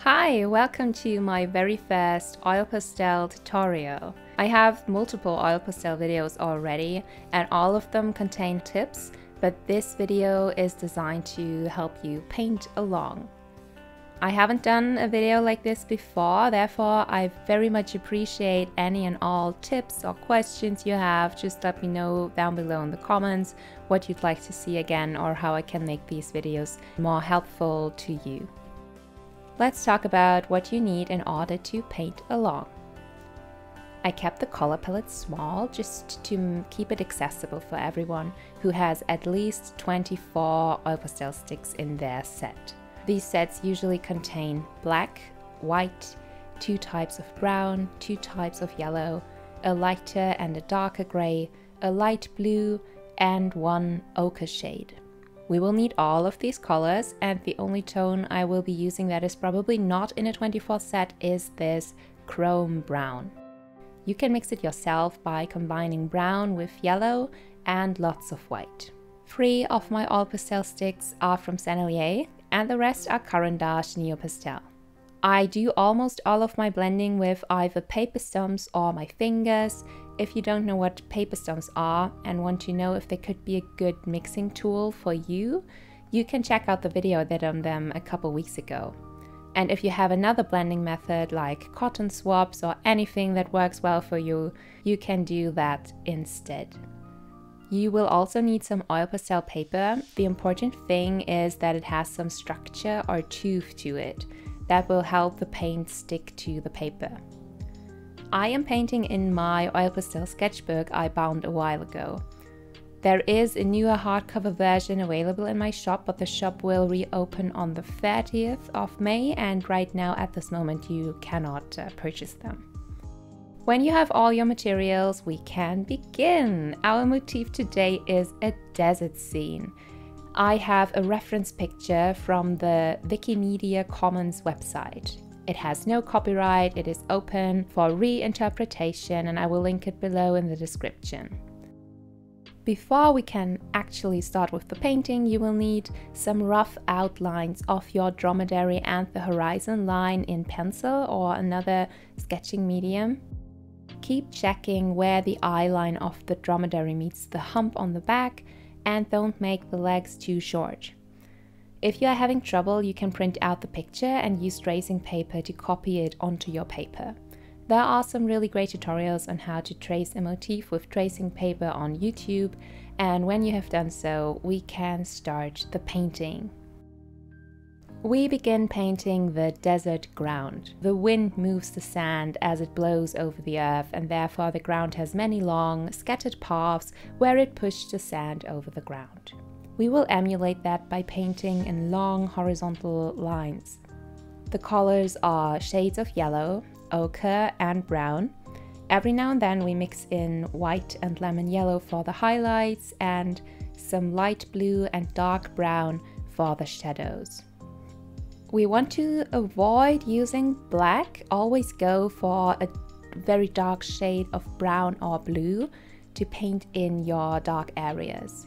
Hi, welcome to my very first oil pastel tutorial. I have multiple oil pastel videos already and all of them contain tips, but this video is designed to help you paint along. I haven't done a video like this before, therefore I very much appreciate any and all tips or questions you have. Just let me know down below in the comments what you'd like to see again or how I can make these videos more helpful to you. Let's talk about what you need in order to paint along. I kept the color palette small just to keep it accessible for everyone who has at least 24 oil pastel sticks in their set. These sets usually contain black, white, 2 types of brown, 2 types of yellow, a lighter and a darker gray, a light blue, and 1 ochre shade. We will need all of these colors, and the only tone I will be using that is probably not in a 24 set is this chrome brown. You can mix it yourself by combining brown with yellow and lots of white. 3 of my oil pastel sticks are from Sennelier and the rest are Caran d'Ache Neo Pastel. I do almost all of my blending with either paper stumps or my fingers. If you don't know what paper stumps are and want to know if they could be a good mixing tool for you, you can check out the video I did on them a couple weeks ago. And if you have another blending method like cotton swabs or anything that works well for you, you can do that instead. You will also need some oil pastel paper. The important thing is that it has some structure or tooth to it. That will help the paint stick to the paper. I am painting in my oil pastel sketchbook I bound a while ago. There is a newer hardcover version available in my shop, but the shop will reopen on the 30th of May and right now at this moment you cannot purchase them. When you have all your materials, we can begin. Our motif today is a desert scene. I have a reference picture from the Wikimedia Commons website. It has no copyright, it is open for reinterpretation, and I will link it below in the description. Before we can actually start with the painting, you will need some rough outlines of your dromedary and the horizon line in pencil or another sketching medium. Keep checking where the eye line of the dromedary meets the hump on the back, and don't make the legs too short. If you are having trouble, you can print out the picture and use tracing paper to copy it onto your paper. There are some really great tutorials on how to trace a motif with tracing paper on YouTube, and when you have done so, we can start the painting. We begin painting the desert ground. The wind moves the sand as it blows over the earth, and therefore the ground has many long, scattered paths where it pushed the sand over the ground. We will emulate that by painting in long horizontal lines. The colors are shades of yellow, ochre, and brown. Every now and then we mix in white and lemon yellow for the highlights and some light blue and dark brown for the shadows. We want to avoid using black. Always go for a very dark shade of brown or blue to paint in your dark areas.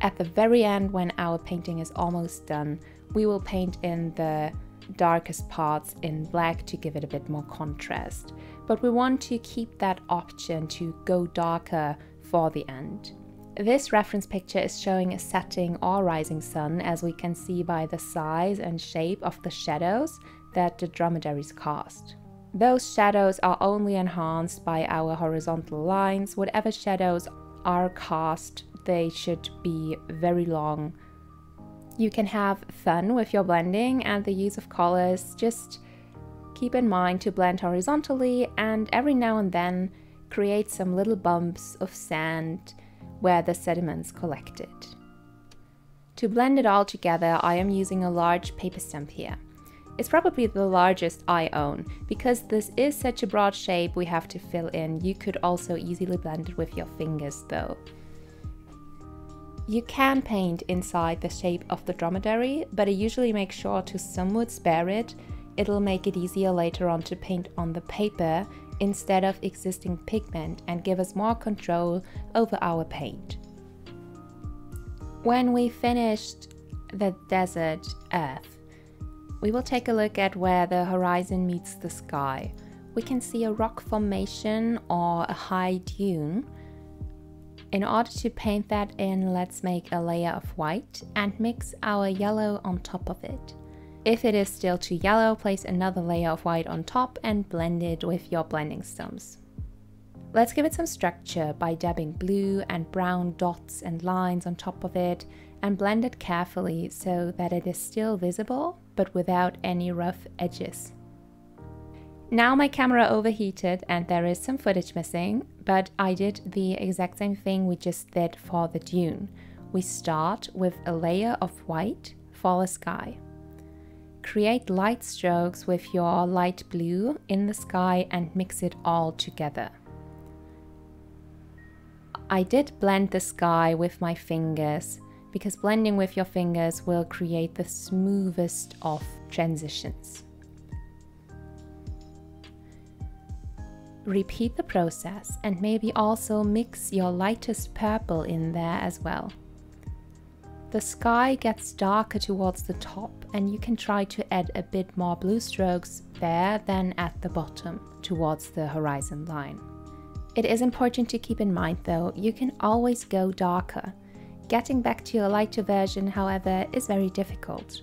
At the very end, when our painting is almost done, we will paint in the darkest parts in black to give it a bit more contrast. But we want to keep that option to go darker for the end. This reference picture is showing a setting or rising sun, as we can see by the size and shape of the shadows that the dromedaries cast. Those shadows are only enhanced by our horizontal lines. Whatever shadows are cast, they should be very long. You can have fun with your blending and the use of colors. Just keep in mind to blend horizontally and every now and then create some little bumps of sand where the sediments collected. To blend it all together, I am using a large paper stump here. It's probably the largest I own. Because this is such a broad shape we have to fill in, you could also easily blend it with your fingers though. You can paint inside the shape of the dromedary, but I usually make sure to somewhat spare it. It'll make it easier later on to paint on the paper instead of existing pigment and give us more control over our paint. When we finished the desert earth, We will take a look at where the horizon meets the sky. We can see a rock formation or a high dune. In order to paint that in, let's make a layer of white and mix our yellow on top of it. If it is still too yellow, place another layer of white on top and blend it with your blending stumps. Let's give it some structure by dabbing blue and brown dots and lines on top of it and blend it carefully so that it is still visible but without any rough edges. Now my camera overheated and there is some footage missing, but I did the exact same thing we just did for the dune. We start with a layer of white for the sky. Create light strokes with your light blue in the sky and mix it all together. I did blend the sky with my fingers because blending with your fingers will create the smoothest of transitions. Repeat the process and maybe also mix your lightest purple in there as well. The sky gets darker towards the top and you can try to add a bit more blue strokes there than at the bottom towards the horizon line. It is important to keep in mind though, you can always go darker. Getting back to a lighter version, however, is very difficult.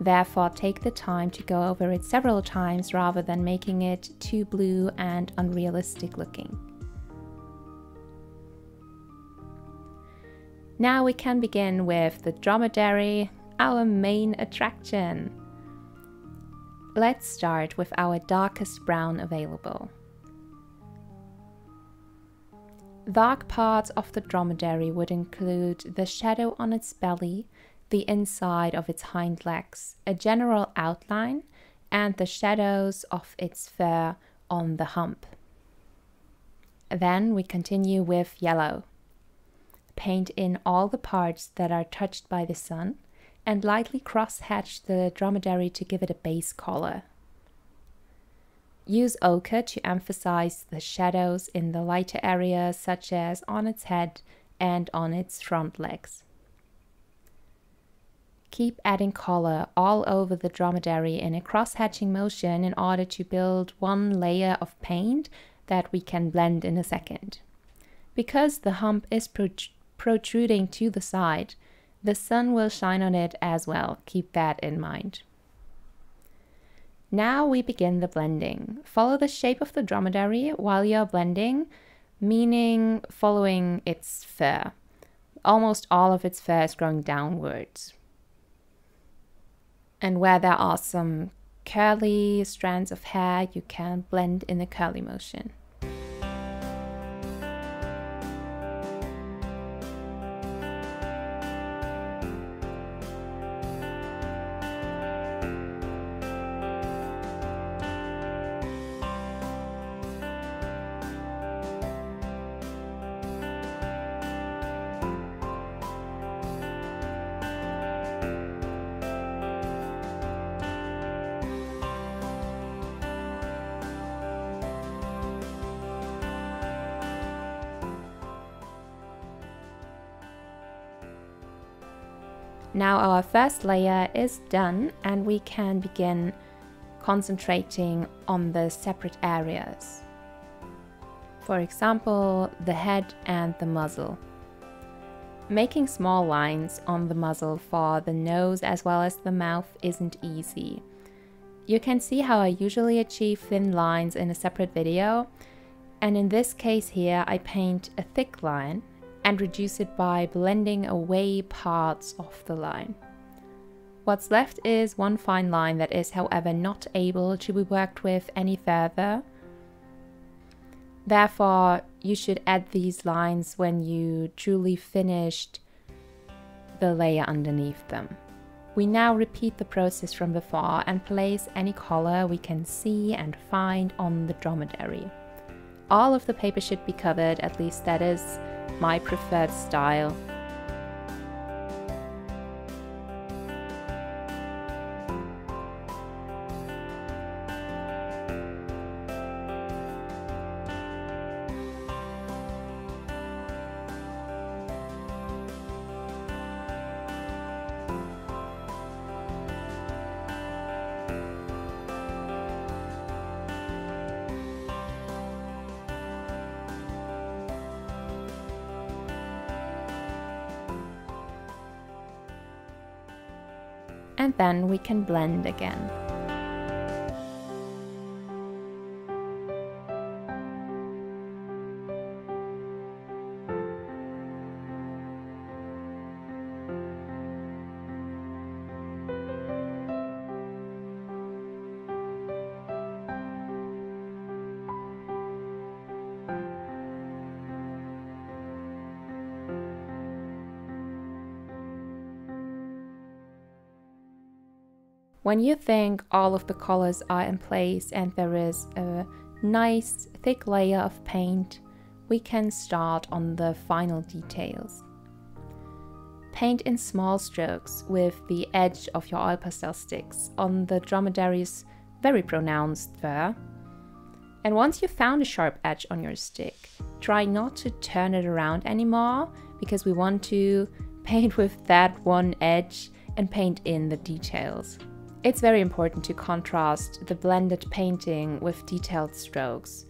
Therefore, take the time to go over it several times rather than making it too blue and unrealistic looking. Now we can begin with the Dromedary, our main attraction. Let's start with our darkest brown available. Dark parts of the Dromedary would include the shadow on its belly, the inside of its hind legs, a general outline, and the shadows of its fur on the hump. Then we continue with yellow. Paint in all the parts that are touched by the sun and lightly cross-hatch the Dromedary to give it a base color. Use ochre to emphasize the shadows in the lighter areas such as on its head and on its front legs. Keep adding color all over the Dromedary in a cross-hatching motion in order to build one layer of paint that we can blend in a second. Because the hump is protruding to the side, the sun will shine on it as well. Keep that in mind. Now we begin the blending. Follow the shape of the Dromedary while you're blending, meaning following its fur. Almost all of its fur is growing downwards. And where there are some curly strands of hair, you can blend in a curly motion. Now our first layer is done and we can begin concentrating on the separate areas. For example, the head and the muzzle. Making small lines on the muzzle for the nose as well as the mouth isn't easy. You can see how I usually achieve thin lines in a separate video, and in this case here I paint a thick line and reduce it by blending away parts of the line. What's left is one fine line that is, however, not able to be worked with any further. Therefore, you should add these lines when you truly finished the layer underneath them. We now repeat the process from before and place any color we can see and find on the Dromedary. All of the paper should be covered, at least that is my preferred style. and then we can blend again. When you think all of the colors are in place and there is a nice thick layer of paint, we can start on the final details. Paint in small strokes with the edge of your oil pastel sticks on the dromedary's very pronounced fur. And once you've found a sharp edge on your stick, try not to turn it around anymore, because we want to paint with that one edge and paint in the details. It's very important to contrast the blended painting with detailed strokes.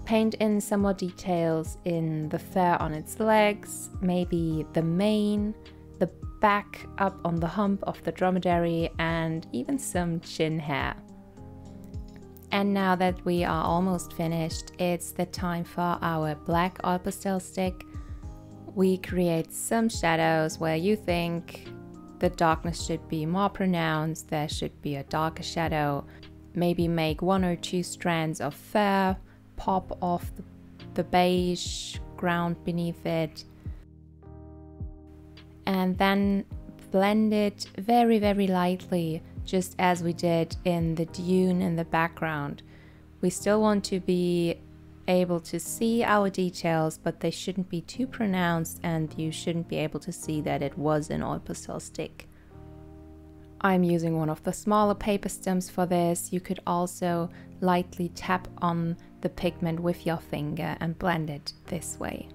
Paint in some more details in the fur on its legs, maybe the mane, the back up on the hump of the dromedary, and even some chin hair. And now that we are almost finished, it's the time for our black oil pastel stick. We create some shadows where you think the darkness should be more pronounced, there should be a darker shadow. Maybe make 1 or 2 strands of fur pop off the beige ground beneath it. And then blend it very, very lightly, just as we did in the dune in the background. We still want to be able to see our details, but they shouldn't be too pronounced and you shouldn't be able to see that it was an oil pastel stick. I'm using one of the smaller paper stumps for this. You could also lightly tap on the pigment with your finger and blend it this way.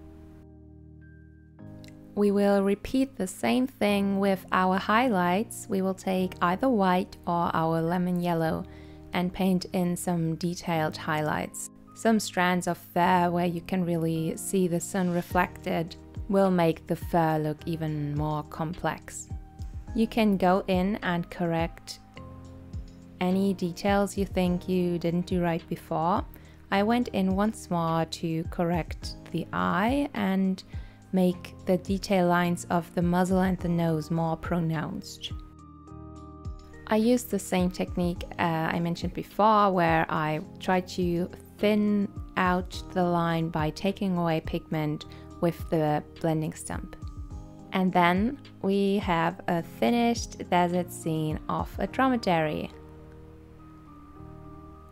We will repeat the same thing with our highlights. We will take either white or our lemon yellow and paint in some detailed highlights. Some strands of fur where you can really see the sun reflected will make the fur look even more complex. You can go in and correct any details you think you didn't do right before. I went in once more to correct the eye and make the detail lines of the muzzle and the nose more pronounced. I used the same technique I mentioned before, where I tried to thin out the line by taking away pigment with the blending stump. And then we have a finished desert scene of a dromedary.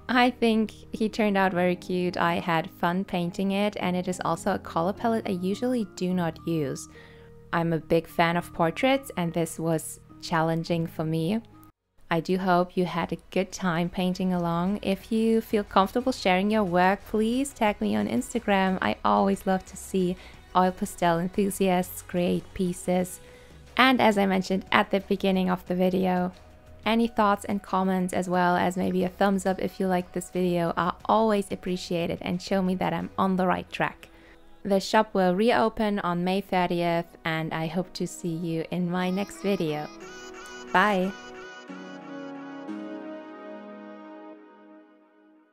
I think he turned out very cute. I had fun painting it, and it is also a color palette I usually do not use. I'm a big fan of portraits, and this was challenging for me. I do hope you had a good time painting along. If you feel comfortable sharing your work, please tag me on Instagram. I always love to see oil pastel enthusiasts create pieces. And as I mentioned at the beginning of the video, any thoughts and comments, as well as maybe a thumbs up if you like this video, are always appreciated and show me that I'm on the right track. The shop will reopen on May 30th, and I hope to see you in my next video. Bye!